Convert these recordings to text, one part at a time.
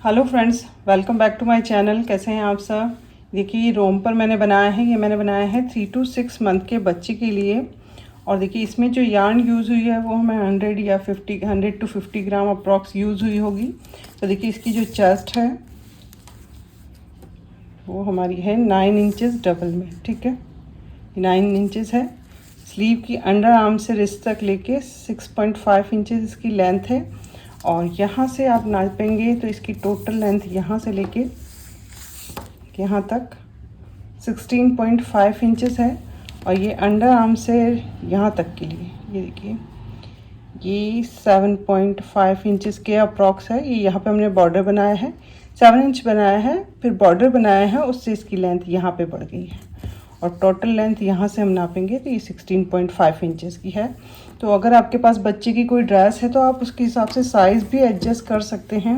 Hello friends, welcome back to my channel. कैसे हैं आप सब। देखिए ये रोम पर मैंने बनाया है, ये मैंने बनाया है 3 to 6 मंथ के बच्चे के लिए। और देखिए इसमें जो यार्न यूज़ हुई है वो हमें 100 to 50 ग्राम अप्रॉक्स यूज़ हुई होगी। तो देखिए इसकी जो चेस्ट है वो हमारी है 9 इंचेस डबल में। ठीक है, 9 इंचेस है। स्लीव की अंडर आर्म से रिस्ट तक लेके 6.5 इंचेस इसकी लेंथ है। और यहाँ से आप नापेंगे तो इसकी टोटल लेंथ यहाँ से लेके यहाँ तक 16.5 इंचेस है। और ये अंडर आर्म से यहाँ तक के लिए ये देखिए ये 7.5 इंचेस के अप्रॉक्स है। ये यहाँ पे हमने बॉर्डर बनाया है, 7 इंच बनाया है, फिर बॉर्डर बनाया है, उससे इसकी लेंथ यहाँ पे बढ़ गई है। और टोटल लेंथ यहाँ से हम नापेंगे तो ये 16.5 इंचेस की है। तो अगर आपके पास बच्चे की कोई ड्रेस है तो आप उसके हिसाब से साइज़ भी एडजस्ट कर सकते हैं।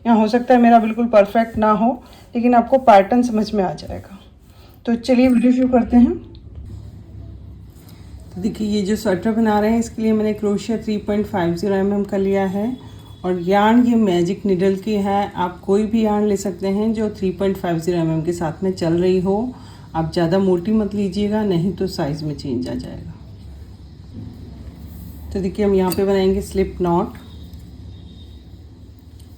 यहाँ हो सकता है मेरा बिल्कुल परफेक्ट ना हो, लेकिन आपको पैटर्न समझ में आ जाएगा। तो चलिए वीडियो शुरू करते हैं। तो देखिए ये जो स्वेटर बना रहे हैं इसके लिए मैंने क्रोशिया 3.50 mm का लिया है। और यार्न ये मैजिक निडल की है। आप कोई भी यार्न ले सकते हैं जो 3.50 mm के साथ में चल रही हो। आप ज़्यादा मोटी मत लीजिएगा, नहीं तो साइज़ में चेंज आ जाएगा। तो देखिए हम यहाँ पे बनाएंगे स्लिप नॉट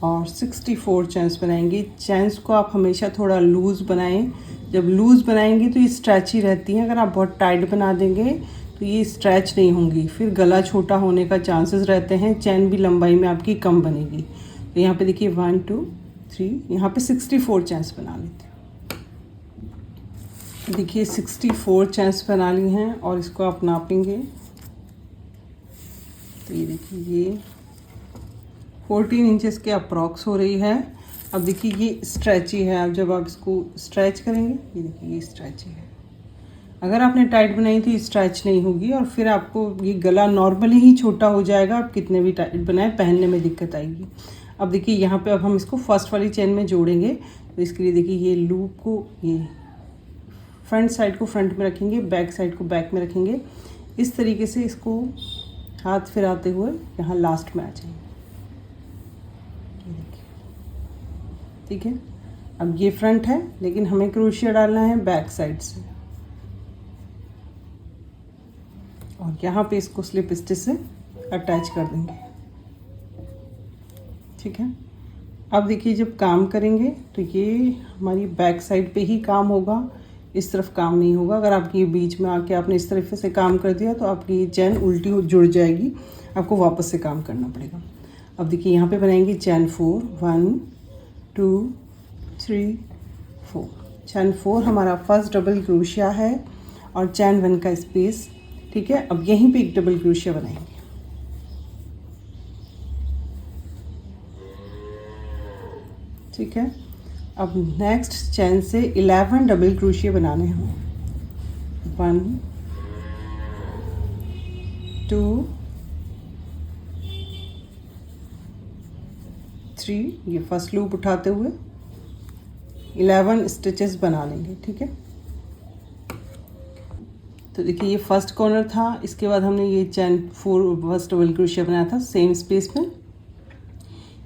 और 64 चैन्स बनाएंगे। चैन्स को आप हमेशा थोड़ा लूज़ बनाएं। जब लूज़ बनाएंगे तो ये स्ट्रेची रहती हैं। अगर आप बहुत टाइट बना देंगे तो ये स्ट्रेच नहीं होंगी, फिर गला छोटा होने का चांसेस रहते हैं। चैन भी लंबाई में आपकी कम बनेगी। तो यहाँ पे देखिए 1 2 3, यहाँ पे 64 चैन्स बना लेते हैं। देखिए 64 चैन्स बना ली हैं और इसको आप नापेंगे तो ये देखिए ये 14 इंचेस के अप्रॉक्स हो रही है। अब देखिए ये स्ट्रेची है। अब जब आप इसको स्ट्रेच करेंगे ये देखिए ये स्ट्रेची है। अगर आपने टाइट बनाई तो ये स्ट्रेच नहीं होगी और फिर आपको ये गला नॉर्मली ही छोटा हो जाएगा। आप कितने भी टाइट बनाए पहनने में दिक्कत आएगी। अब देखिए यहाँ पे अब हम इसको फर्स्ट वाली चेन में जोड़ेंगे। तो इसके लिए देखिए ये लूप को ये फ्रंट साइड को फ्रंट में रखेंगे, बैक साइड को बैक में रखेंगे। इस तरीके से इसको हाथ फिराते हुए यहाँ लास्ट में आ जाएंगे। ठीक है, अब ये फ्रंट है लेकिन हमें क्रोशिया डालना है बैक साइड से। और यहाँ पे इसको स्लिप स्टिच से अटैच कर देंगे। ठीक है, अब देखिए जब काम करेंगे तो ये हमारी बैक साइड पे ही काम होगा, इस तरफ काम नहीं होगा। अगर आपकी ये बीच में आके आपने इस तरफ से काम कर दिया तो आपकी ये चैन उल्टी जुड़ जाएगी, आपको वापस से काम करना पड़ेगा। अब देखिए यहाँ पे बनाएंगे चैन 4, 1 2 3 4। चैन 4 हमारा फर्स्ट डबल क्रोशिया है और चैन 1 का स्पेस। ठीक है, अब यहीं पे एक डबल क्रोशिया बनाएंगे। ठीक है, अब नेक्स्ट चैन से 11 डबल क्रोशिया बनाने हैं। 1 2 3, ये फर्स्ट लूप उठाते हुए 11 स्टिचेस बना लेंगे। ठीक है, तो देखिए ये फर्स्ट कॉर्नर था। इसके बाद हमने ये चैन 4 फर्स्ट डबल क्रोशिया बनाया था सेम स्पेस में।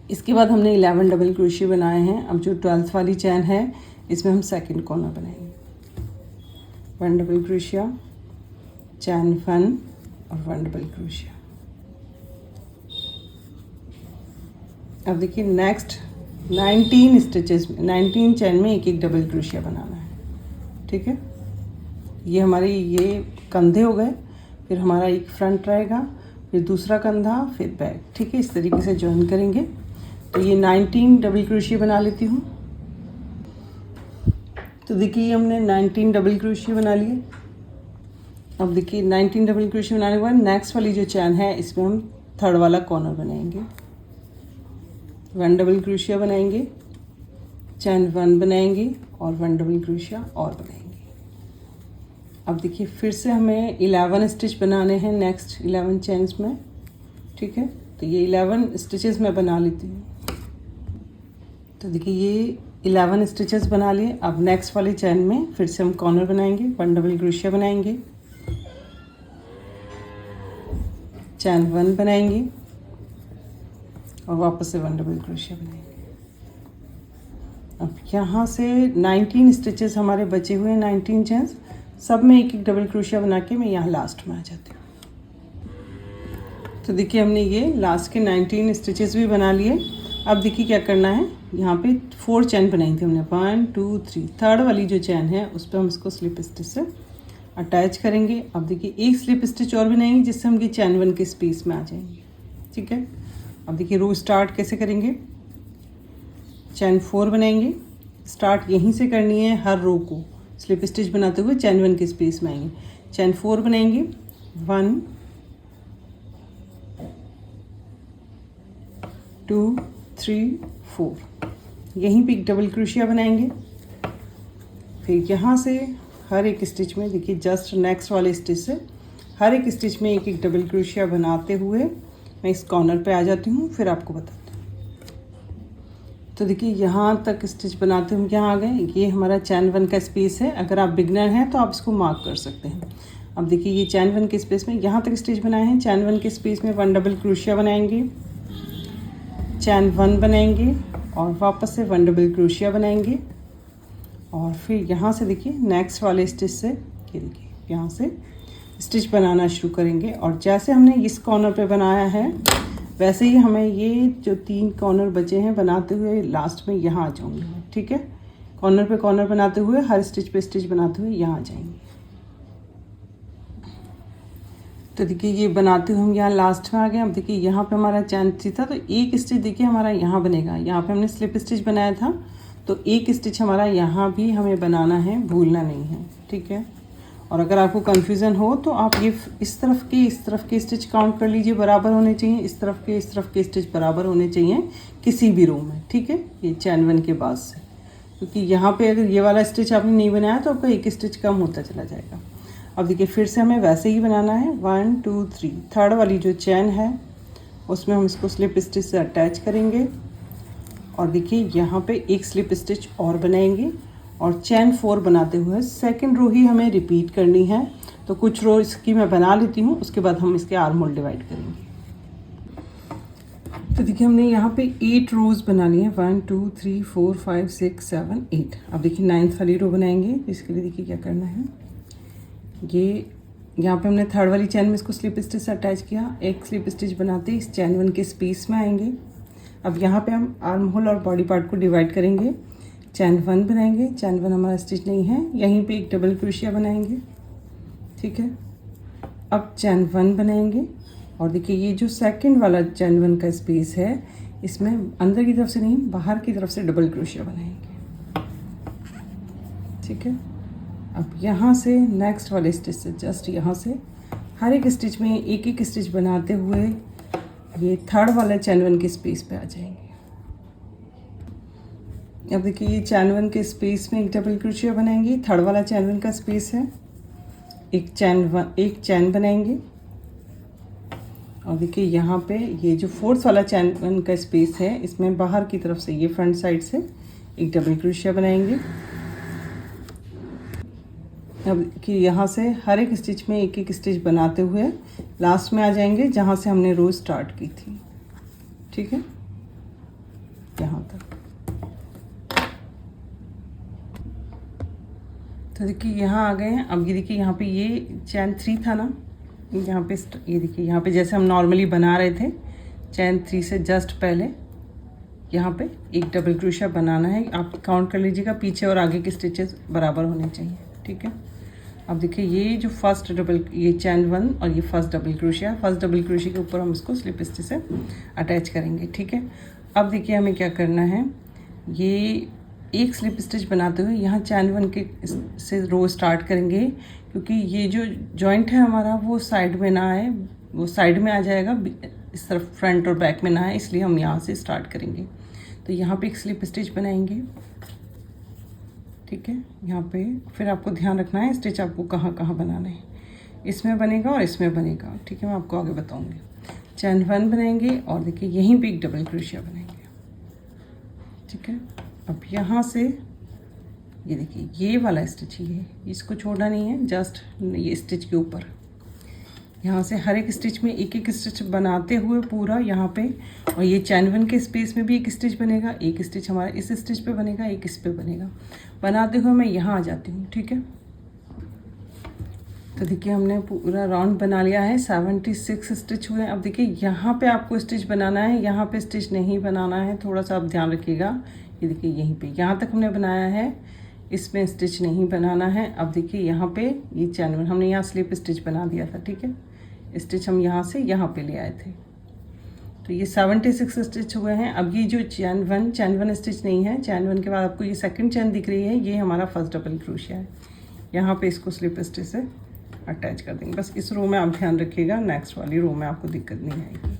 इसके बाद हमने 11 डबल क्रोशिया बनाए हैं। अब जो 12th वाली चैन है इसमें हम सेकंड कॉर्नर बनाएंगे। 1 डबल क्रोशिया, चैन 1 और 1 डबल क्रोशिया। अब देखिए नेक्स्ट 19 स्टिचेस में 19 चैन में एक एक डबल क्रोशिया बनाना है। ठीक है, ये हमारे ये कंधे हो गए, फिर हमारा एक फ्रंट रहेगा, फिर दूसरा कंधा, फिर बैक। ठीक है, इस तरीके से जॉइन करेंगे। तो ये 19 डबल क्रोशिया बना लेती हूँ। तो देखिए हमने 19 डबल क्रोशिया बना लिए। अब देखिए 19 डबल क्रोशिया बनाने के बाद नेक्स्ट वाली जो चैन है इसमें हम थर्ड वाला कॉर्नर बनाएंगे। 1 डबल क्रोशिया बनाएंगे, चैन 1 बनाएंगे और 1 डबल क्रोशिया और बनाएंगे। अब देखिए फिर से हमें 11 स्टिच बनाने हैं नेक्स्ट 11 चैन्स में। ठीक है, तो ये 11 स्टिचेस मैं बना लेती हूँ। तो देखिए ये 11 स्टिचेस बना लिए। अब नेक्स्ट वाली चैन में फिर से हम कॉर्नर बनाएंगे, 1 डबल क्रोशिया बनाएंगे, चैन 1 बनाएंगे और वापस से 1 डबल क्रोशिया बनाएंगे। अब यहाँ से 19 स्टिचेस हमारे बचे हुए हैं, 19 चेन्स, सब में एक एक डबल क्रोशिया बना के मैं यहाँ लास्ट में आ जाती हूँ। तो देखिए हमने ये लास्ट के 19 स्टिचेस भी बना लिए। अब देखिए क्या करना है, यहाँ पे 4 चैन बनाई थी हमने, 1 2 3, थर्ड वाली जो चैन है उस पर हम इसको स्लिप स्टिच से अटैच करेंगे। अब देखिए एक स्लिप स्टिच और बनाएंगे जिससे हम ये चैन 1 के स्पेस में आ जाएंगे। ठीक है, अब देखिए रो स्टार्ट कैसे करेंगे, चैन 4 बनाएंगे, स्टार्ट यहीं से करनी है, हर रो को स्लिप स्टिच बनाते हुए चैन 1 के स्पेस में आएंगे। चैन 4 बनाएंगे, 1 2 3 4, यहीं पे एक डबल क्रोशिया बनाएंगे। फिर यहाँ से हर एक स्टिच में देखिए जस्ट नेक्स्ट वाले स्टिच से हर एक स्टिच में एक एक डबल क्रोशिया बनाते हुए मैं इस कॉर्नर पे आ जाती हूँ, फिर आपको बताती हूँ। तो देखिए यहाँ तक स्टिच बनाते हुए यहाँ आ गए, ये हमारा चैन 1 का स्पेस है। अगर आप बिगनर हैं तो आप इसको मार्क कर सकते हैं। अब देखिए ये चैन 1 के स्पेस में यहाँ तक स्टिच बनाए हैं, चैन 1 के स्पेस में 1 डबल क्रोशिया बनाएंगे, चैन 1 बनाएंगे और वापस से 1 डबल क्रोशिया बनाएंगे और फिर यहाँ से देखिए नेक्स्ट वाले स्टिच से ये देखिए यहाँ से स्टिच बनाना शुरू करेंगे। और जैसे हमने इस कॉर्नर पे बनाया है वैसे ही हमें ये जो 3 कॉर्नर बचे हैं बनाते हुए लास्ट में यहाँ आ जाऊँगी मैं। ठीक है, कॉर्नर पे कॉर्नर बनाते हुए हर स्टिच पे स्टिच बनाते हुए यहाँ आ जाएंगे। तो देखिए ये बनाते हुए हम यहाँ लास्ट में आ गए। अब देखिए यहाँ पे हमारा चैन 3 था तो एक स्टिच देखिए हमारा यहाँ बनेगा, यहाँ पे हमने स्लिप स्टिच बनाया था तो एक स्टिच हमारा यहाँ भी हमें बनाना है, भूलना नहीं है। ठीक है, और अगर आपको कन्फ्यूज़न हो तो आप ये इस तरफ के स्टिच काउंट कर लीजिए, बराबर होने चाहिए, इस तरफ के स्टिच बराबर होने चाहिए किसी भी रो में। ठीक है, ये चैन 1 के बाद से, क्योंकि यहाँ पे अगर ये वाला स्टिच आपने नहीं बनाया तो आपका एक स्टिच कम होता चला जाएगा। अब देखिए फिर से हमें वैसे ही बनाना है, 1 2 3, थर्ड वाली जो चैन है उसमें हम इसको स्लिप स्टिच से अटैच करेंगे और देखिए यहाँ पे एक स्लिप स्टिच और बनाएंगे और चैन 4 बनाते हुए सेकंड रो ही हमें रिपीट करनी है। तो कुछ रो इसकी मैं बना लेती हूँ, उसके बाद हम इसके आर्म होल डिवाइड करेंगे। तो देखिए हमने यहाँ पे 8 रोज़ बना ली हैं, 1 2 3 4 5 6 7 8। अब देखिए 9th वाली रो बनाएंगे, इसके लिए देखिए क्या करना है, ये यहाँ पे हमने थर्ड वाली चैन में इसको स्लिप स्टिच से अटैच किया, एक स्लिप स्टिच बनाते इस चैन 1 के स्पेस में आएंगे। अब यहाँ पे हम आर्म होल और बॉडी पार्ट को डिवाइड करेंगे, चैन 1 बनाएंगे, चैन 1 हमारा स्टिच नहीं है, यहीं पे एक डबल क्रोशिया बनाएंगे। ठीक है, अब चैन 1 बनाएंगे और देखिए ये जो सेकंड वाला चैन 1 का स्पेस है इसमें अंदर की तरफ से नहीं बाहर की तरफ से डबल क्रोशिया बनाएंगे। ठीक है, अब यहाँ से नेक्स्ट वाले स्टिच से जस्ट यहाँ से हर एक स्टिच में एक एक स्टिच बनाते हुए ये थर्ड वाला चैन 1 के स्पेस पे आ जाएंगे। अब देखिए ये चैन 1 के स्पेस में एक डबल क्रोशिया बनाएंगे, थर्ड वाला चैन 1 का स्पेस है, एक चैन बनाएंगे और देखिए यहाँ पे ये जो फोर्थ वाला चैन 1 का स्पेस है इसमें बाहर की तरफ से ये फ्रंट साइड से एक डबल क्रोशिया बनाएंगे। अब कि यहाँ से हर एक स्टिच में एक एक स्टिच बनाते हुए लास्ट में आ जाएंगे जहाँ से हमने रो स्टार्ट की थी। ठीक है, यहाँ तक। तो देखिए यहाँ आ गए हैं। अब ये देखिए यहाँ पे ये चैन 3 था ना, यहाँ पे ये देखिए यहाँ पे जैसे हम नॉर्मली बना रहे थे चैन 3 से जस्ट पहले यहाँ पे एक डबल क्रोशिया बनाना है। आप काउंट कर लीजिएगा, पीछे और आगे के स्टिचेस बराबर होने चाहिए। ठीक है, अब देखिए ये जो फर्स्ट डबल ये चैन 1 और ये फर्स्ट डबल क्रोशिया के ऊपर हम इसको स्लिप स्टिच से अटैच करेंगे। ठीक है, अब देखिए हमें क्या करना है, ये एक स्लिप स्टिच बनाते हुए यहाँ चैन 1 के से रो स्टार्ट करेंगे, क्योंकि ये जो जॉइंट है हमारा वो साइड में ना आए, वो साइड में आ जाएगा, इस तरफ फ्रंट और बैक में ना आए, इसलिए हम यहाँ से स्टार्ट करेंगे। तो यहाँ पे एक स्लिप स्टिच बनाएंगे। ठीक है, यहाँ पे फिर आपको ध्यान रखना है स्टिच आपको कहाँ कहाँ बनाना है, इसमें बनेगा और इसमें बनेगा। ठीक है, मैं आपको आगे बताऊँगी। चैन 1 बनाएंगे और देखिए यहीं पे एक डबल क्रोशिया बनाएंगे। ठीक है, अब यहाँ से ये देखिए ये वाला स्टिच ही है, इसको छोड़ना नहीं है, जस्ट ये स्टिच के ऊपर यहाँ से हर एक स्टिच में एक एक स्टिच बनाते हुए पूरा यहाँ पे, और ये चैन 1 के स्पेस में भी एक स्टिच बनेगा, एक स्टिच हमारा इस स्टिच पे बनेगा, एक इस पे बनेगा, बनाते हुए मैं यहाँ आ जाती हूँ। ठीक है, तो देखिए हमने पूरा राउंड बना लिया है, 76 स्टिच हुए। अब देखिए यहाँ पे आपको स्टिच बनाना है, यहाँ पे स्टिच नहीं बनाना है, थोड़ा सा आप ध्यान रखिएगा। ये देखिए यहीं पे, यहाँ तक हमने बनाया है, इसमें स्टिच नहीं बनाना है। अब देखिए यहाँ पे ये चैन 1 हमने यहाँ स्लिप स्टिच बना दिया था। ठीक है, स्टिच हम यहाँ से यहाँ पे ले आए थे, तो ये 76 स्टिच हुए हैं। अब ये जो चैन 1 स्टिच नहीं है, चैन 1 के बाद आपको ये सेकंड चैन दिख रही है, ये हमारा फर्स्ट डबल क्रोशिया है। यहाँ पे इसको स्लिप स्टिच से अटैच कर देंगे। बस इस रो में आप ध्यान रखिएगा, नेक्स्ट वाली रो में आपको दिक्कत नहीं आएगी।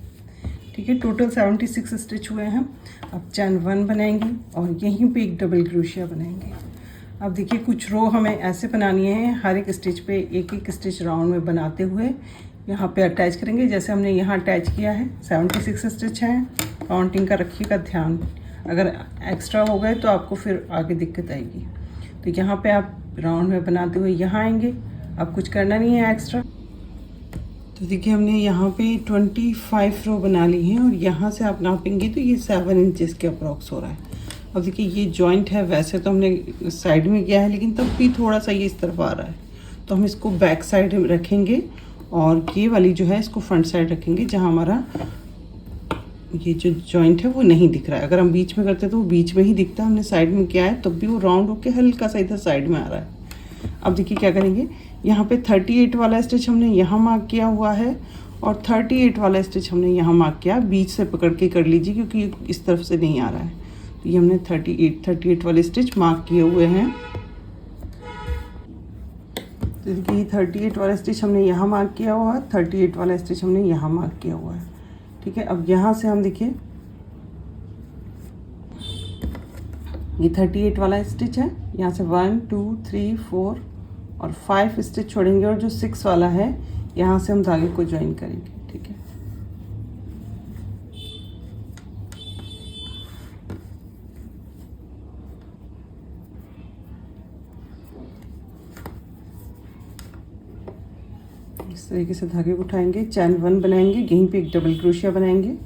ठीक है, टोटल 76 स्टिच हुए हैं। अब चैन 1 बनाएंगे और यहीं पे एक डबल क्रोशिया बनाएंगे। अब देखिए कुछ रो हमें ऐसे बनानी है, हर एक स्टिच पे एक एक स्टिच राउंड में बनाते हुए यहाँ पे अटैच करेंगे, जैसे हमने यहाँ अटैच किया है। 76 स्टिच हैं, काउंटिंग का रखिएगा ध्यान, अगर एक्स्ट्रा हो गए तो आपको फिर आगे दिक्कत आएगी। तो यहाँ पे आप राउंड में बनाते हुए यहाँ आएंगे, अब कुछ करना नहीं है एक्स्ट्रा। तो देखिए हमने यहाँ पे 25 रो बना ली हैं, और यहाँ से आप नापेंगे तो ये 7 इंचेस के अप्रॉक्स हो रहा है। अब देखिए ये जॉइंट है, वैसे तो हमने साइड में किया है, लेकिन तब भी थोड़ा सा ये इस तरफ आ रहा है, तो हम इसको बैक साइड में रखेंगे, और ये वाली जो है इसको फ्रंट साइड रखेंगे, जहाँ हमारा ये जो जॉइंट है वो नहीं दिख रहा है। अगर हम बीच में करते तो वो बीच में ही दिखता है, हमने साइड में किया है तब भी वो राउंड होके हल्का सा इधर साइड में आ रहा है। अब देखिए क्या करेंगे, यहाँ पे 38 वाला स्टिच हमने यहाँ मार्क किया हुआ है, और 38 वाला स्टिच हमने यहाँ मार्क किया, बीच से पकड़ के कर लीजिए क्योंकि इस तरफ से नहीं आ रहा है। तो ये हमने 38 वाले स्टिच मार्क किए हुए हैं। तो देखिए 38 वाला स्टिच हमने यहाँ मार्क किया हुआ है, 38 वाला स्टिच हमने यहाँ मार्क किया हुआ है। ठीक है, अब यहाँ से हम देखिए ये 38 वाला स्टिच है, यहाँ से 1 2 3 4 और 5 स्टिच छोड़ेंगे, और जो 6 वाला है यहाँ से हम धागे को ज्वाइन करेंगे। ठीक है, इस तरीके से धागे को उठाएंगे, चैन 1 बनाएंगे, यहीं पे एक डबल क्रोशिया बनाएंगे,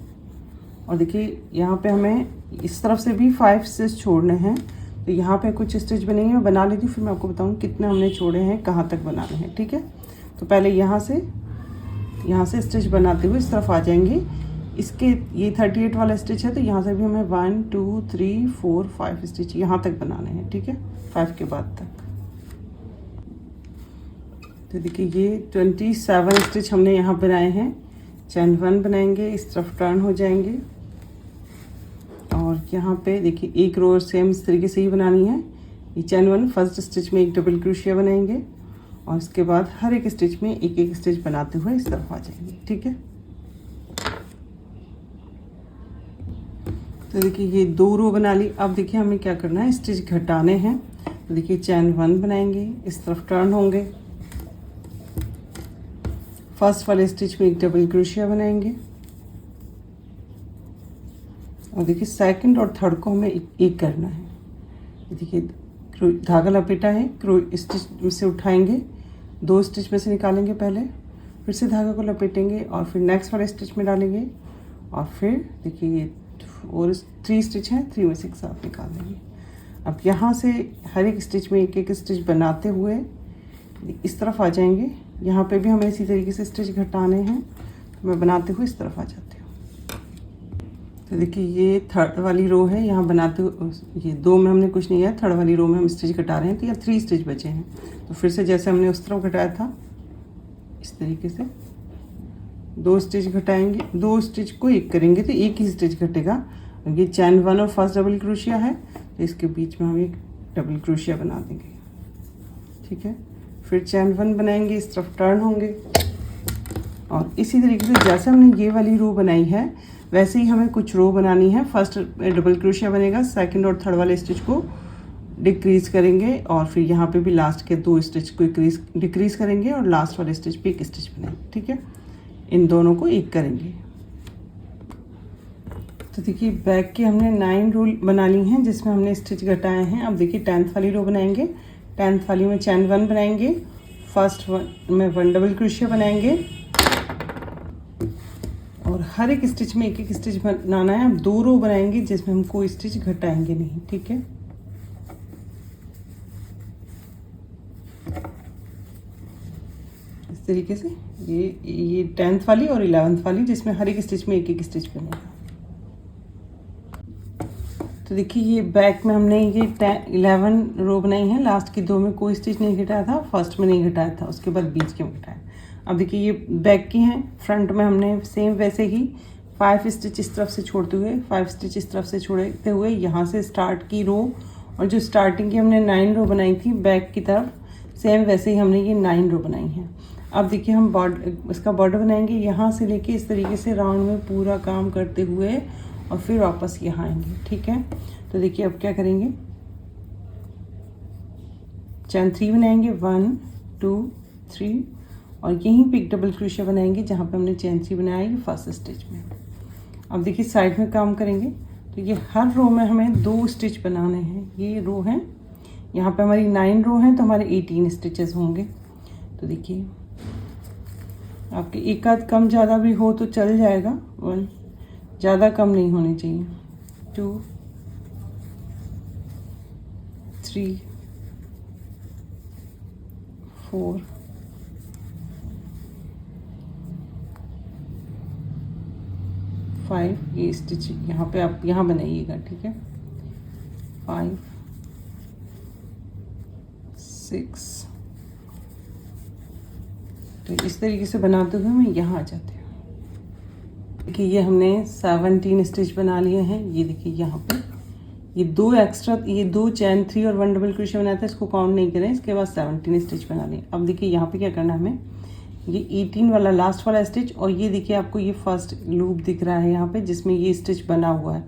और देखिए यहाँ पे हमें इस तरफ से भी 5 स्टिच छोड़ने हैं। तो यहाँ पे कुछ स्टिच बनेंगे, मैं बना लेती हूँ, फिर मैं आपको बताऊँ कितने हमने छोड़े हैं, कहाँ तक बनाने हैं। ठीक है, तो पहले यहाँ से स्टिच बनाते हुए इस तरफ आ जाएंगे। इसके ये 38 वाला स्टिच है, तो यहाँ से भी हमें 1 2 3 4 5 स्टिच यहाँ तक बनाने हैं। ठीक है, 5 के बाद तक। तो देखिए ये 27 स्टिच हमने यहाँ बनाए हैं। चैन 1 बनाएंगे, इस तरफ टर्न हो जाएंगे, और यहाँ पे देखिए एक रो सेम इस तरीके से ही बनानी है। ये चैन 1 फर्स्ट स्टिच में एक डबल क्रोशिया बनाएंगे, और इसके बाद हर एक स्टिच में एक एक स्टिच बनाते हुए इस तरफ आ जाएंगे। ठीक है, तो देखिए ये 2 रो बना ली। अब देखिए हमें क्या करना है, स्टिच घटाने हैं। तो देखिए चैन 1 बनाएंगे, इस तरफ टर्न होंगे, फर्स्ट वाले स्टिच में एक डबल क्रोशिया बनाएंगे, और देखिए सेकंड और थर्ड को हमें एक करना है। देखिए धागा लपेटा है, स्टिच से उठाएंगे, 2 स्टिच में से निकालेंगे पहले, फिर से धागा को लपेटेंगे और फिर नेक्स्ट वाले स्टिच में डालेंगे, और फिर देखिए ये और 3 स्टिच हैं, 3 में से एक साथ निकाल देंगे। अब यहाँ से हर एक स्टिच में एक एक स्टिच बनाते हुए इस तरफ आ जाएंगे। यहाँ पे भी हमें इसी तरीके से स्टिच घटाने हैं, तो मैं बनाते हुए इस तरफ आ जाती हूँ। तो देखिए ये थर्ड वाली रो है, यहाँ बनाते हुए ये 2 में हमने कुछ नहीं किया, थर्ड वाली रो में हम स्टिच घटा रहे हैं, तो यहाँ 3 स्टिच बचे हैं। तो फिर से जैसे हमने उस तरफ घटाया था इस तरीके से 2 स्टिच घटाएंगे, 2 स्टिच को एक करेंगे तो एक ही स्टिच घटेगा। ये चैन 1 और फर्स्ट डबल क्रोशिया है, तो इसके बीच में हम एक डबल क्रोशिया बना देंगे। ठीक है, फिर चैन 1 बनाएंगे, इस तरफ टर्न होंगे, और इसी तरीके से जैसे हमने ये वाली रो बनाई है वैसे ही हमें कुछ रो बनानी है। फर्स्ट डबल क्रोशिया बनेगा, सेकंड और थर्ड वाले स्टिच को डिक्रीज करेंगे, और फिर यहाँ पे भी लास्ट के 2 स्टिच को डिक्रीज करेंगे, और लास्ट वाले स्टिच पे एक स्टिच बनाएंगे। ठीक है, इन दोनों को एक करेंगे। तो देखिए बैक के हमने 9 रो बना ली हैं, जिसमें हमने स्टिच घटाए हैं। अब देखिए 10th वाली रो बनाएंगे। 10th वाली में चैन 1 बनाएंगे, फर्स्ट वन में 1 डबल क्रोशिया बनाएंगे और हर एक स्टिच में एक एक स्टिच बनाना है। हम 2 रो बनाएंगे जिसमें हम कोई स्टिच घटाएंगे नहीं, ठीक है। इस तरीके से ये 10th वाली और 11th वाली जिसमें हर एक स्टिच में एक एक स्टिच बनेगा। तो देखिए ये बैक में हमने ये 11 रो बनाई है। लास्ट की 2 में कोई स्टिच नहीं घटाया था, फर्स्ट में नहीं घटाया था, उसके बाद बीच के में घटाया। अब देखिए ये बैक की हैं। फ्रंट में हमने सेम वैसे ही 5 स्टिच इस तरफ से छोड़ते हुए 5 स्टिच इस तरफ से छोड़ते हुए यहाँ से स्टार्ट की रो, और जो स्टार्टिंग की हमने 9 रो बनाई थी बैक की तरफ, सेम वैसे ही हमने ये 9 रो बनाई हैं। अब देखिए हम इसका बॉर्डर बनाएंगे यहाँ से लेके इस तरीके से राउंड में पूरा काम करते हुए और फिर वापस यहाँ आएंगे, ठीक है। तो देखिए अब क्या करेंगे, चैन 3 बनाएंगे 1 2 3 और यहीं पे एक डबल क्रोशिया बनाएंगे जहाँ पे हमने चैन 3 बनाया है फर्स्ट स्टिच में। अब देखिए साइड में काम करेंगे तो ये हर रो में हमें 2 स्टिच बनाने हैं। ये रो है, यहाँ पे हमारी 9 रो हैं तो हमारे 18 स्टिचेस होंगे। तो देखिए आपके एक आध कम ज़्यादा भी हो तो चल जाएगा, 1 ज़्यादा कम नहीं होनी चाहिए, 2 3 4 5, ये स्टिच यहाँ पे आप यहाँ बनाइएगा, ठीक है। 5 6, तो इस तरीके से बनाते हुए मैं यहाँ आ जाती हूँ। देखिए ये हमने 17 स्टिच बना लिए हैं। ये देखिए यहाँ पे ये 2 एक्स्ट्रा, ये 2 चैन 3 और 1 डबल क्रोशिया बनाया था, इसको काउंट नहीं करें। इसके बाद 17 स्टिच बना लिए। अब देखिए यहाँ पे क्या करना है हमें, ये 18 वाला लास्ट वाला स्टिच और ये देखिए आपको ये फर्स्ट लूप दिख रहा है यहाँ पे जिसमें ये स्टिच बना हुआ है,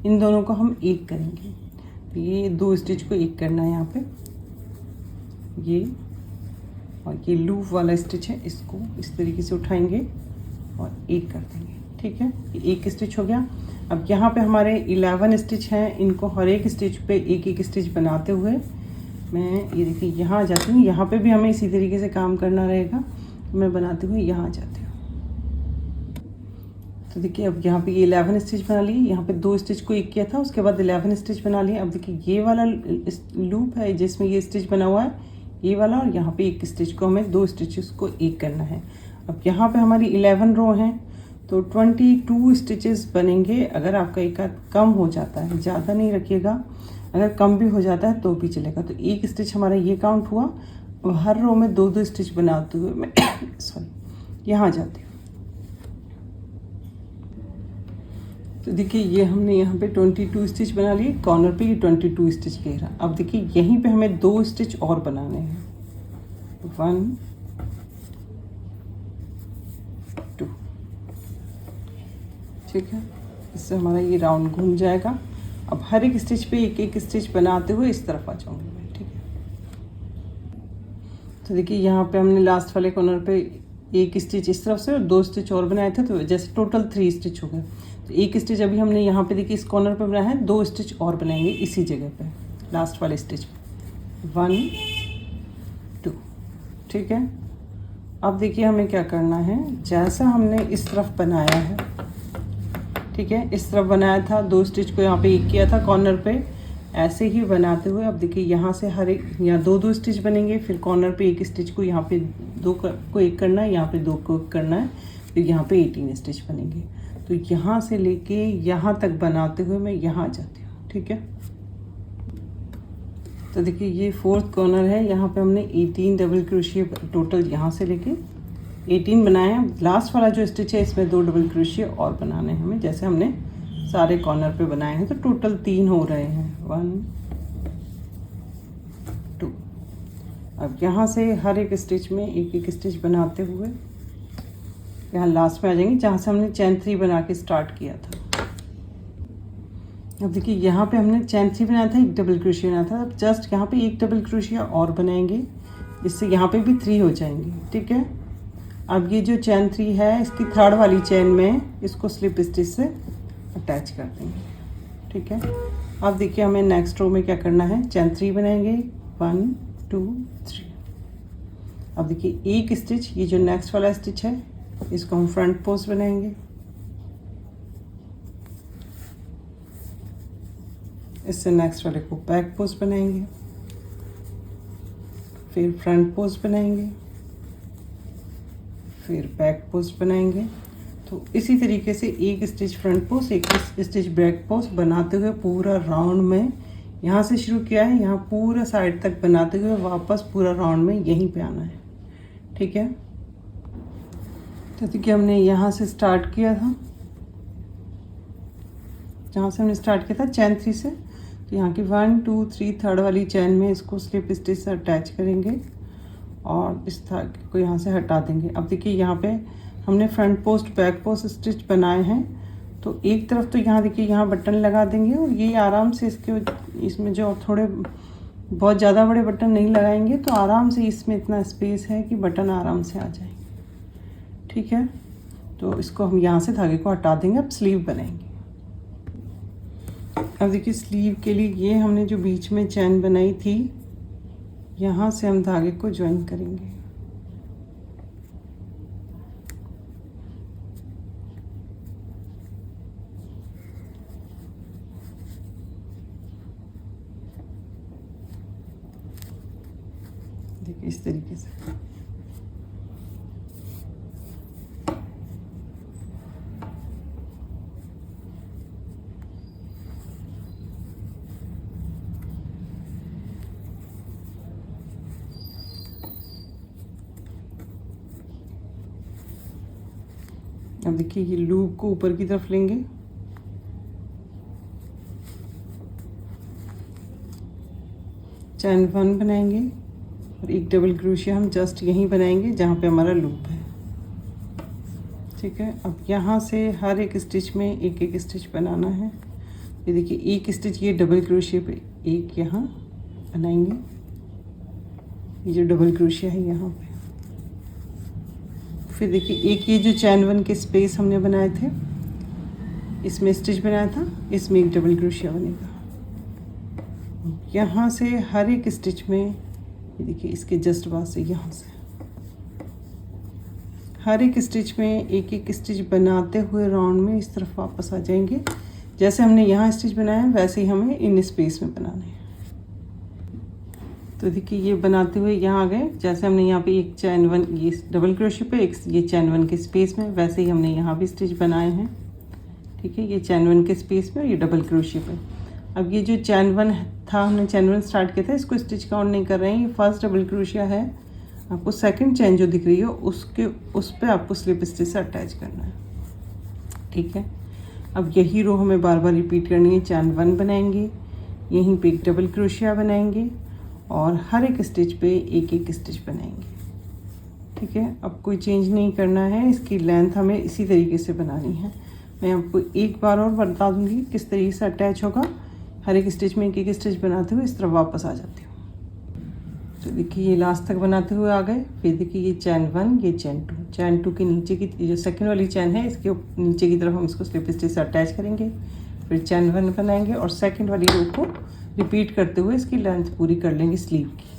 इन दोनों को हम एक करेंगे। तो ये 2 स्टिच को एक करना है यहाँ पे, ये और ये लूप वाला स्टिच है, इसको इस तरीके से उठाएंगे और एक कर देंगे, ठीक है। ये एक स्टिच हो गया। अब यहाँ पे हमारे 11 स्टिच हैं, इनको हर एक स्टिच पे एक एक स्टिच बनाते हुए मैं ये देखिए यहाँ आ जाती हूँ। यहाँ पे भी हमें इसी तरीके से काम करना रहेगा। मैं बनाते हुए यहाँ आ जाती हूँ। तो देखिए अब यहाँ पे ये 11 स्टिच बना लिए, यहाँ पे 2 स्टिच को एक किया था, उसके बाद 11 स्टिच बना लिए। अब देखिए ये वाला लूप है जिसमें ये स्टिच बना हुआ है, ये वाला, और यहाँ पे एक स्टिच को हमें 2 स्टिचेस को एक करना है। अब यहाँ पे हमारी 11 रो हैं तो 22 स्टिचेस बनेंगे। अगर आपका एक आध कम हो जाता है, ज़्यादा नहीं रखिएगा, अगर कम भी हो जाता है तो भी चलेगा। तो एक स्टिच हमारा ये काउंट हुआ और हर रो में 2-2 स्टिच बनाते हुए मैं सॉरी यहाँ जाती हूँ। तो देखिए ये हमने यहाँ पे 22 स्टिच बना लिए, कॉर्नर पे ये 22 स्टिच ले रहा। अब देखिए यहीं पे हमें 2 स्टिच और बनाने हैं, 1 2, ठीक है। इससे हमारा ये राउंड घूम जाएगा। अब हर एक स्टिच पे एक एक स्टिच बनाते हुए इस तरफ आ जाऊंगी मैं, ठीक है। तो देखिए यहाँ पे हमने लास्ट वाले कॉर्नर पे एक स्टिच इस तरफ से और 2 स्टिच और बनाए थे, तो जैसे टोटल 3 स्टिच हो गए। तो एक स्टिच अभी हमने यहाँ पे देखिए इस कॉर्नर पे बनाया है, 2 स्टिच और बनाएंगे इसी जगह पे लास्ट वाले स्टिच पे, 1 2, ठीक है। अब देखिए हमें क्या करना है, जैसा हमने इस तरफ बनाया है, ठीक है, इस तरफ बनाया था, 2 स्टिच को यहाँ पे एक किया था कॉर्नर पे, ऐसे ही बनाते हुए अब देखिए यहाँ से हर एक यहाँ 2-2 स्टिच बनेंगे, फिर कॉर्नर पे एक स्टिच को यहाँ पे 2 को एक करना है, यहाँ पे 2 को एक करना है, फिर यहाँ पे 18 स्टिच बनेंगे। तो यहाँ से लेके यहाँ तक बनाते हुए मैं यहाँ आ जाती हूँ, ठीक है। तो देखिए ये 4th कॉर्नर है, यहाँ पे हमने 18 डबल क्रोशिया टोटल यहाँ से लेके 18 बनाए हैं। लास्ट वाला जो स्टिच है इसमें 2 डबल क्रोशिया और बनाने हैं हमें, जैसे हमने सारे कॉर्नर पे बनाए हैं। तो टोटल 3 हो रहे हैं, 1 2। अब यहाँ से हर एक स्टिच में एक एक स्टिच बनाते हुए यहाँ लास्ट में आ जाएंगे जहाँ से हमने चैन 3 बना के स्टार्ट किया था। अब देखिए यहाँ पे हमने चैन 3 बनाया था, एक डबल क्रोशिया बनाया था। अब जस्ट यहाँ पे एक डबल क्रोशिया और बनाएंगे, इससे यहाँ पे भी 3 हो जाएंगे, ठीक है। अब ये जो चैन 3 है इसकी 3rd वाली चैन में इसको स्लिप स्टिच से अटैच कर देंगे, ठीक है। अब देखिए हमें नेक्स्ट रो में क्या करना है, चैन 3 बनाएंगे, 1 2 3। अब देखिए एक स्टिच, ये जो नेक्स्ट वाला स्टिच है इसको हम फ्रंट पोस्ट बनाएंगे, इससे नेक्स्ट वाले को बैक पोस्ट बनाएंगे, फिर फ्रंट पोस्ट बनाएंगे, फिर बैक पोस्ट बनाएंगे। तो इसी तरीके से एक स्टिच फ्रंट पोस्ट, एक स्टिच बैक पोस्ट बनाते हुए पूरा राउंड में, यहाँ से शुरू किया है, यहाँ पूरा साइड तक बनाते हुए वापस पूरा राउंड में यहीं पे आना है। ठीक है, तो देखिए हमने यहाँ से स्टार्ट किया था, जहाँ से हमने स्टार्ट किया था चैन 3 से, तो यहाँ की 1 2 3 थर्ड वाली चैन में इसको स्लिप स्टिच से अटैच करेंगे और इस धागे को यहाँ से हटा देंगे। अब देखिए यहाँ पे हमने front post back post stitch बनाए हैं, तो एक तरफ तो यहाँ देखिए यहाँ बटन लगा देंगे और ये आराम से इसमें जो थोड़े बहुत ज़्यादा बड़े बटन नहीं लगाएंगे, तो आराम से इसमें इतना स्पेस है कि बटन आराम से आ जाएंगे। ठीक है, तो इसको हम यहाँ से धागे को हटा देंगे। अब स्लीव बनाएंगे। अब देखिए स्लीव के लिए ये हमने जो बीच में चैन बनाई थी, यहाँ से हम धागे को ज्वाइन करेंगे। देखिए इस तरीके से। अब देखिए ये लूप को ऊपर की तरफ लेंगे, चैन 1 बनाएंगे और एक डबल क्रोशिया हम जस्ट यहीं बनाएंगे जहाँ पे हमारा लूप है। ठीक है, अब यहाँ से हर एक स्टिच में एक एक स्टिच बनाना है। ये देखिए एक स्टिच ये डबल क्रोशिया पे एक यहाँ बनाएंगे, ये जो डबल क्रोशिया है यहाँ पे। फिर देखिए एक ये जो चैन 1 के स्पेस हमने बनाए थे, इसमें स्टिच बनाया था, इसमें एक डबल क्रोशिया बनेगा। यहाँ से हर एक स्टिच में, ये देखिए इसके जस्ट बाद से यहाँ से हर एक स्टिच में एक एक स्टिच बनाते हुए राउंड में इस तरफ वापस आ जाएंगे। जैसे हमने यहाँ स्टिच बनाया है वैसे ही हमें इन स्पेस में बनाने हैं। तो देखिए ये बनाते हुए यहाँ आ गए, जैसे हमने यहाँ पे एक चैन 1 ये डबल क्रोशिया पे, एक ये चैन 1 के स्पेस में, वैसे ही हमने यहाँ भी स्टिच बनाए हैं। ठीक है, ये चैन 1 के स्पेस में और ये डबल क्रोशिया पे। अब ये जो चैन 1 था, हमने चैन 1 स्टार्ट किया था, इसको स्टिच काउंट नहीं कर रहे हैं, ये फर्स्ट डबल क्रोशिया है। आपको सेकंड चैन जो दिख रही है उस पर आपको स्लिप स्टिच से अटैच करना है। ठीक है, अब यही रो हमें बार बार रिपीट करनी है। चैन 1 बनाएंगे, यहीं पे एक डबल क्रोशिया बनाएंगे और हर एक स्टिच पे एक एक स्टिच बनाएंगे। ठीक है, अब कोई चेंज नहीं करना है, इसकी लेंथ हमें इसी तरीके से बनानी है। मैं आपको एक बार और बता दूंगी किस तरीके से अटैच होगा। हर एक स्टिच में एक एक स्टिच बनाते हुए इस तरफ वापस आ जाती हूँ। तो देखिए ये लास्ट तक बनाते हुए आ गए। फिर देखिए ये चैन 1, ये चैन 2 के नीचे की जो सेकंड वाली चैन है, इसके नीचे की तरफ हम इसको स्लिप स्टिच से अटैच करेंगे। फिर चैन 1 बनाएंगे और सेकंड वाली रो को रिपीट करते हुए इसकी लेंथ पूरी कर लेंगे स्लीव की।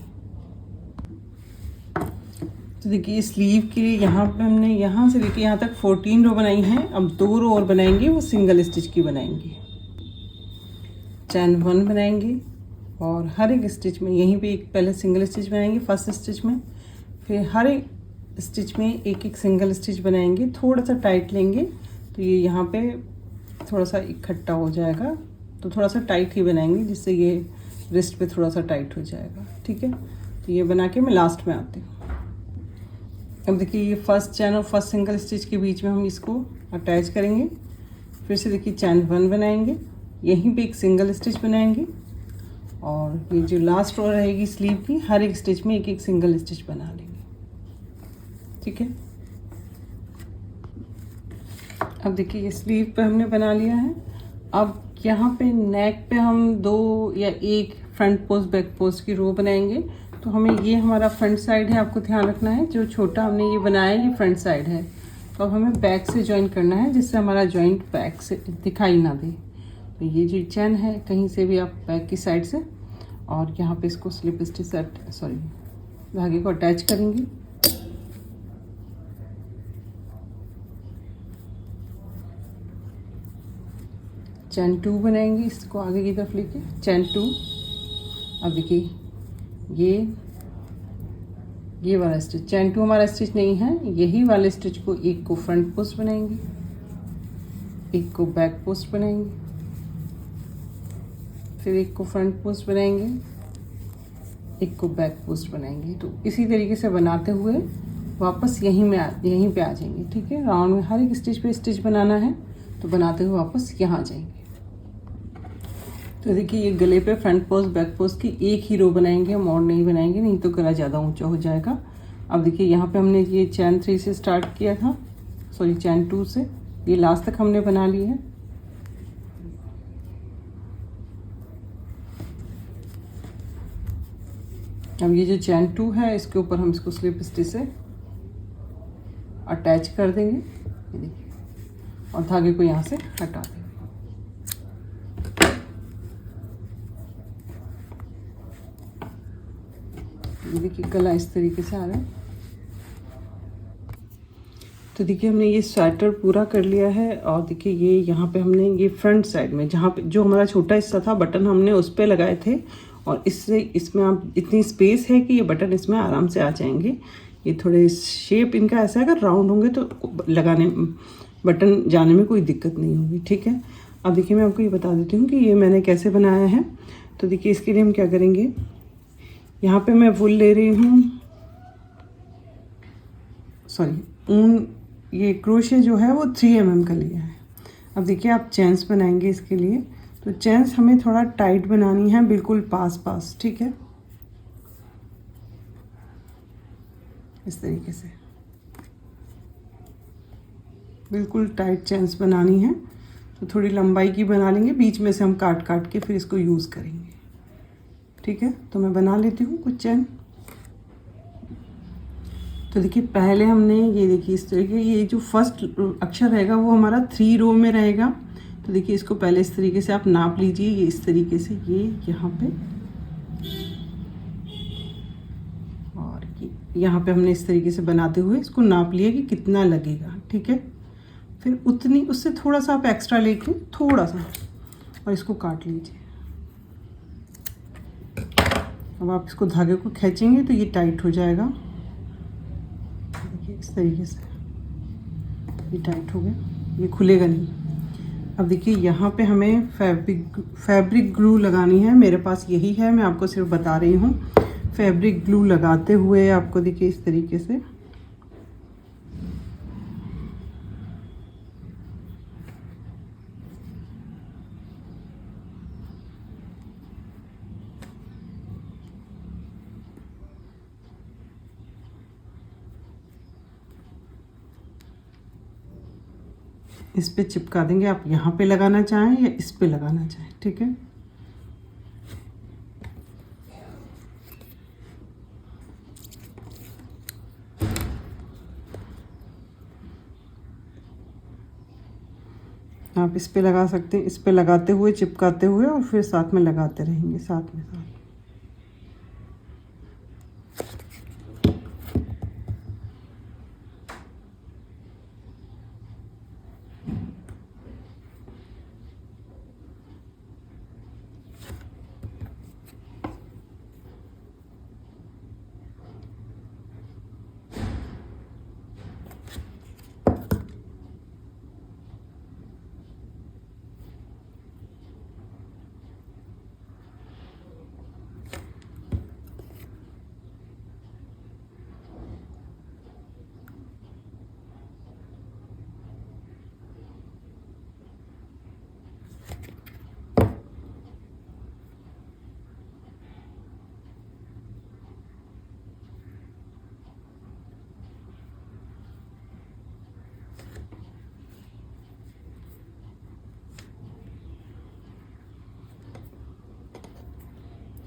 तो देखिए स्लीव के लिए यहाँ पे हमने यहाँ से देखिए यहाँ तक 14 रो बनाई हैं। अब 2 रो और बनाएंगे, वो सिंगल स्टिच की बनाएंगे। चैन 1 बनाएंगे और हर एक स्टिच में यहीं पे एक पहले सिंगल स्टिच बनाएंगे फर्स्ट स्टिच में, फिर हर एक स्टिच में एक एक सिंगल स्टिच बनाएंगे। थोड़ा सा टाइट लेंगे तो ये यहाँ पे थोड़ा सा इकट्ठा हो जाएगा, तो थोड़ा सा टाइट ही बनाएंगे जिससे ये रिस्ट पे थोड़ा सा टाइट हो जाएगा। ठीक है, तो ये बना के मैं लास्ट में आती हूँ। अब देखिए ये फर्स्ट चैन और फर्स्ट सिंगल स्टिच के बीच में हम इसको अटैच करेंगे। फिर से देखिए चैन 1 बनाएंगे, यहीं पे एक सिंगल स्टिच बनाएंगे और ये जो लास्ट रो रहेगी स्लीव की, हर एक स्टिच में एक एक सिंगल स्टिच बना लेंगे। ठीक है, अब देखिए ये स्लीव पे हमने बना लिया है। अब यहाँ पे नेक पे हम 2 या 1 फ्रंट पोस्ट बैक पोस्ट की रो बनाएंगे। तो हमें ये हमारा फ्रंट साइड है, आपको ध्यान रखना है, जो छोटा हमने ये बनाया है ये फ्रंट साइड है। तो अब हमें बैक से ज्वाइन करना है जिससे हमारा जॉइंट बैक से दिखाई ना दे। तो ये जो चैन है कहीं से भी आप बैक की साइड से, और यहाँ पे इसको स्लिप स्टिच धागे को अटैच करेंगे। चैन 2 बनाएंगे, इसको आगे की तरफ लेके चैन 2। अब देखिए ये वाला स्टिच, चैन 2 हमारा स्टिच नहीं है, यही वाले स्टिच को एक को फ्रंट पोस्ट बनाएंगे, एक को बैक पोस्ट बनाएंगे, फिर एक को फ्रंट पोस्ट बनाएंगे, एक को बैक पोस्ट बनाएंगे। तो इसी तरीके से बनाते हुए वापस यहीं पे आ जाएंगे। ठीक है, राउंड में हर एक स्टिच पे स्टिच बनाना है, तो बनाते हुए वापस यहाँ आ जाएंगे। तो देखिए ये गले पे फ्रंट पोस्ट बैक पोस्ट की एक ही रो बनाएंगे, हम और नहीं बनाएंगे, नहीं तो गला ज़्यादा ऊंचा हो जाएगा। अब देखिए यहाँ पे हमने ये चैन 3 से स्टार्ट किया था, सॉरी चैन 2 से, ये लास्ट तक हमने बना ली है। अब ये जो चैन 2 है इसके ऊपर हम इसको स्लिप स्टिच से अटैच कर देंगे, ये देखिए, और धागे को यहाँ से हटा देंगे। ये देखिए गला इस तरीके से आ रहा है। तो देखिए हमने ये स्वेटर पूरा कर लिया है, और देखिए ये यहाँ पे हमने ये फ्रंट साइड में जहाँ पे जो हमारा छोटा हिस्सा था बटन हमने उस पे लगाए थे, और इससे इसमें आप इतनी स्पेस है कि ये बटन इसमें आराम से आ जाएंगे। ये थोड़े शेप इनका ऐसा है, अगर राउंड होंगे तो लगाने बटन जाने में कोई दिक्कत नहीं होगी। ठीक है, अब देखिए मैं आपको ये बता देती हूँ कि ये मैंने कैसे बनाया है। तो देखिए इसके लिए हम क्या करेंगे, यहाँ पे मैं वुल ले रही हूँ, सॉरी ऊन, ये क्रोशे जो है वो 3 mm का लिया है। अब देखिए आप चैन्स बनाएंगे इसके लिए, तो चैन्स हमें थोड़ा टाइट बनानी है, बिल्कुल पास। ठीक है, इस तरीके से बिल्कुल टाइट चैन्स बनानी है। तो थोड़ी लंबाई की बना लेंगे, बीच में से हम काट के फिर इसको यूज़ करेंगे। ठीक है, तो मैं बना लेती हूँ कुछ चैन। तो देखिए पहले हमने ये देखिए इस तरीके, ये जो फर्स्ट अक्षर रहेगा वो हमारा 3 रो में रहेगा। तो देखिए इसको पहले इस तरीके से आप नाप लीजिए, ये इस तरीके से, ये यहाँ पे, और यहाँ पे हमने इस तरीके से बनाते हुए इसको नाप लिया कि कितना लगेगा। ठीक है, फिर उतनी उससे थोड़ा सा आप एक्स्ट्रा लेके थोड़ा सा, और इसको काट लीजिए। अब आप इसको धागे को खींचेंगे तो ये टाइट हो जाएगा, देखिए इस तरीके से ये टाइट हो गया, ये खुलेगा नहीं। अब देखिए यहाँ पे हमें फैब्रिक ग्लू लगानी है, मेरे पास यही है, मैं आपको सिर्फ बता रही हूँ। फैब्रिक ग्लू लगाते हुए आपको देखिए इस तरीके से इस पे चिपका देंगे। आप यहाँ पे लगाना चाहें या इस पे लगाना चाहें। ठीक है, आप इस पे लगा सकते हैं, इस पे लगाते हुए चिपकाते हुए और फिर साथ में लगाते रहेंगे, साथ में साथ।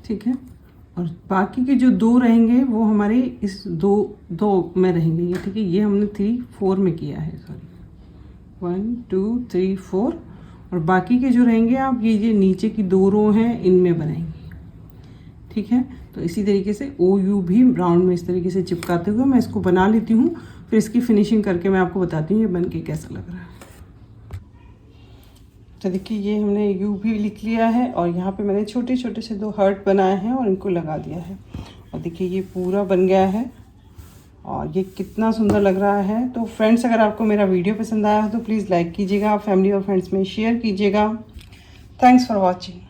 ठीक है, और बाकी के जो 2 रहेंगे वो हमारे इस दो में रहेंगे ये। ठीक है, ये हमने 3 4 में किया है, सॉरी 1 2 3 4, और बाकी के जो रहेंगे आप ये नीचे की 2 रो हैं इनमें बनाएंगे। ठीक है, तो इसी तरीके से OU भी राउंड में इस तरीके से चिपकाते हुए मैं इसको बना लेती हूँ, फिर इसकी फिनिशिंग करके मैं आपको बताती हूँ ये बन के कैसा लग रहा है। तो देखिए ये हमने यू भी लिख लिया है और यहाँ पे मैंने छोटे छोटे से 2 हार्ट बनाए हैं और इनको लगा दिया है। और देखिए ये पूरा बन गया है और ये कितना सुंदर लग रहा है। तो फ्रेंड्स, अगर आपको मेरा वीडियो पसंद आया हो तो प्लीज़ लाइक कीजिएगा, फैमिली और फ्रेंड्स में शेयर कीजिएगा। Thanks for watching.